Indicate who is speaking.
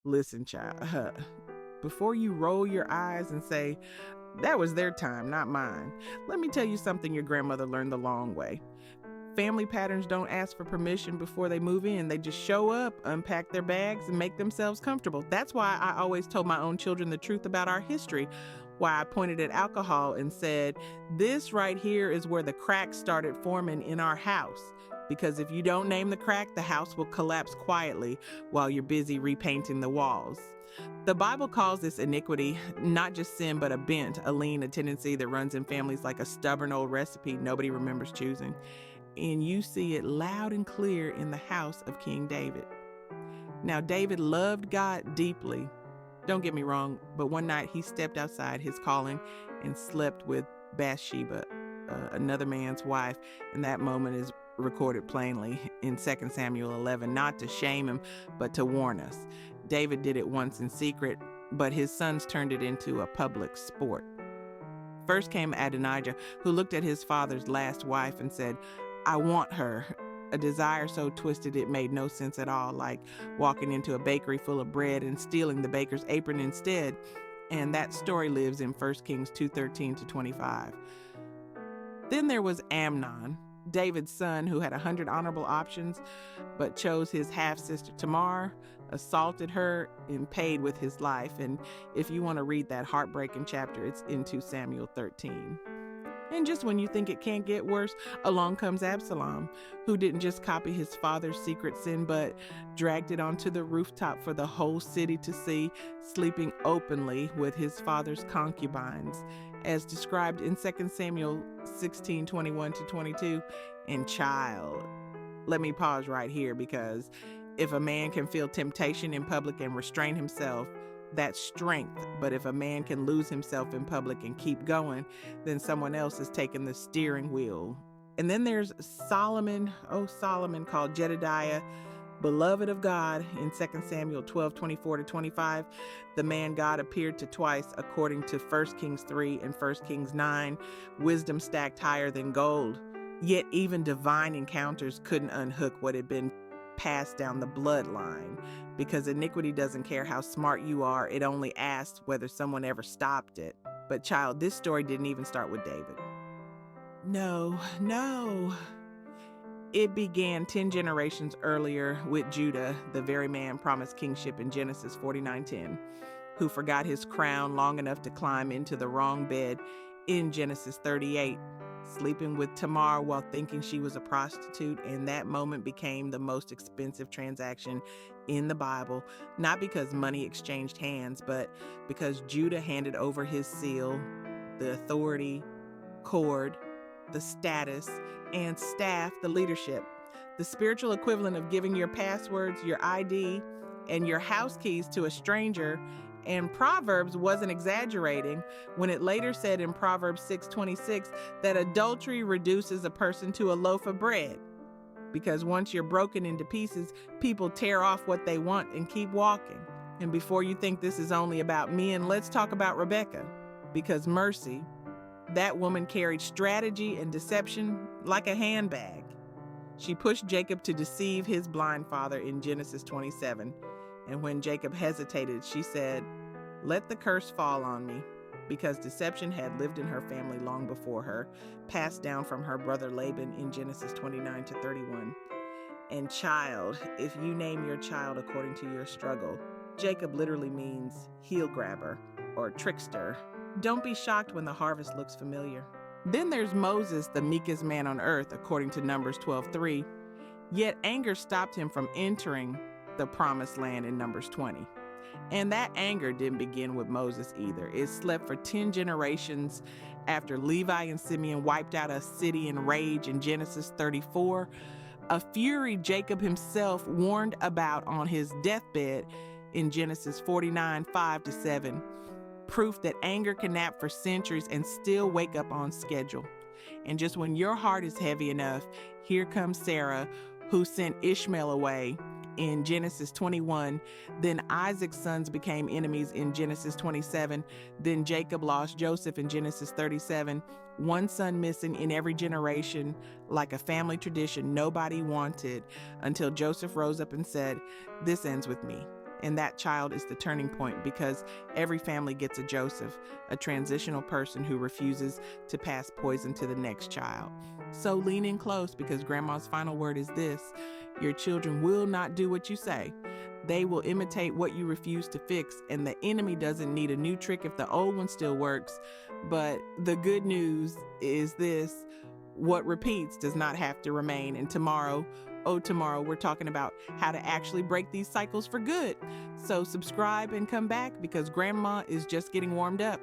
Speaker 1: Listen, child, before you roll your eyes and say, that was their time, not mine, let me tell you something your grandmother learned the long way. Family patterns don't ask for permission before they move in. They just show up, unpack their bags, and make themselves comfortable. That's why I always told my own children the truth about our history. Why I pointed at alcohol and said, this right here is where the cracks started forming in our house. Because if you don't name the crack, the house will collapse quietly while you're busy repainting the walls. The Bible calls this iniquity not just sin, but a bent, a lean, a tendency that runs in families like a stubborn old recipe nobody remembers choosing. And you see it loud and clear in the house of King David. Now, David loved God deeply. Don't get me wrong, but one night he stepped outside his calling and slept with Bathsheba, another man's wife, and that moment is recorded plainly in 2 Samuel 11, not to shame him, but to warn us. David did it once in secret, but his sons turned it into a public sport. First came Adonijah, who looked at his father's last wife and said, I want her. A desire so twisted it made no sense at all, like walking into a bakery full of bread and stealing the baker's apron instead. And that story lives in 1 Kings 2:13-25. Then there was Amnon, David's son, who had 100 honorable options, but chose his half-sister Tamar, assaulted her, and paid with his life. And if you want to read that heartbreaking chapter, it's in 2 Samuel 13. And just when you think it can't get worse, along comes Absalom, who didn't just copy his father's secret sin, but dragged it onto the rooftop for the whole city to see, sleeping openly with his father's concubines, as described in 2 Samuel 16:21-22. And child, let me pause right here, because if a man can feel temptation in public and restrain himself, that's strength. But if a man can lose himself in public and keep going, then someone else is taking the steering wheel. And then there's Solomon, called Jedediah, beloved of God, in 2 Samuel 12:24-25. The man God appeared to twice, according to 1 Kings 3 and 1 Kings 9, wisdom stacked higher than gold. Yet even divine encounters couldn't unhook what had been passed down the bloodline, because iniquity doesn't care how smart you are. It only asks whether someone ever stopped it. But child, this story didn't even start with David. No. It began 10 generations earlier with Judah, the very man promised kingship in Genesis 49:10, who forgot his crown long enough to climb into the wrong bed in Genesis 38, sleeping with Tamar while thinking she was a prostitute, and that moment became the most expensive transaction in the Bible, not because money exchanged hands, but because Judah handed over his seal, the authority, cord, the status, and staff, the leadership, the spiritual equivalent of giving your passwords, your ID, and your house keys to a stranger. And Proverbs wasn't exaggerating when it later said in Proverbs 6:26 that adultery reduces a person to a loaf of bread. Because once you're broken into pieces, people tear off what they want and keep walking. And before you think this is only about men, let's talk about Rebecca. Because mercy, that woman carried strategy and deception like a handbag. She pushed Jacob to deceive his blind father in Genesis 27. And when Jacob hesitated, she said, let the curse fall on me, because deception had lived in her family long before her, passed down from her brother Laban in Genesis 29-31. And child, if you name your child according to your struggle, Jacob literally means heel grabber or trickster. Don't be shocked when the harvest looks familiar. Then there's Moses, the meekest man on earth, according to Numbers 12:3. Yet anger stopped him from entering the promised land in Numbers 20. And that anger didn't begin with Moses either. It slept for 10 generations after Levi and Simeon wiped out a city in rage in Genesis 34, a fury Jacob himself warned about on his deathbed in Genesis 49:5-7. Proof that anger can nap for centuries and still wake up on schedule. And just when your heart is heavy enough, here comes Sarah, who sent Ishmael away in Genesis 21. Then Isaac's sons became enemies in Genesis 27. Then Jacob lost Joseph in Genesis 37. One son missing in every generation, like a family tradition nobody wanted, until Joseph rose up and said, "This ends with me." And that child is the turning point, because every family gets a Joseph, a transitional person who refuses to pass poison to the next child. So lean in close, because grandma's final word is this: your children will not do what you say. They will imitate what you refuse to fix, and the enemy doesn't need a new trick if the old one still works. But the good news is this: what repeats does not have to remain. And tomorrow, we're talking about how to actually break these cycles for good. So subscribe and come back, because grandma is just getting warmed up.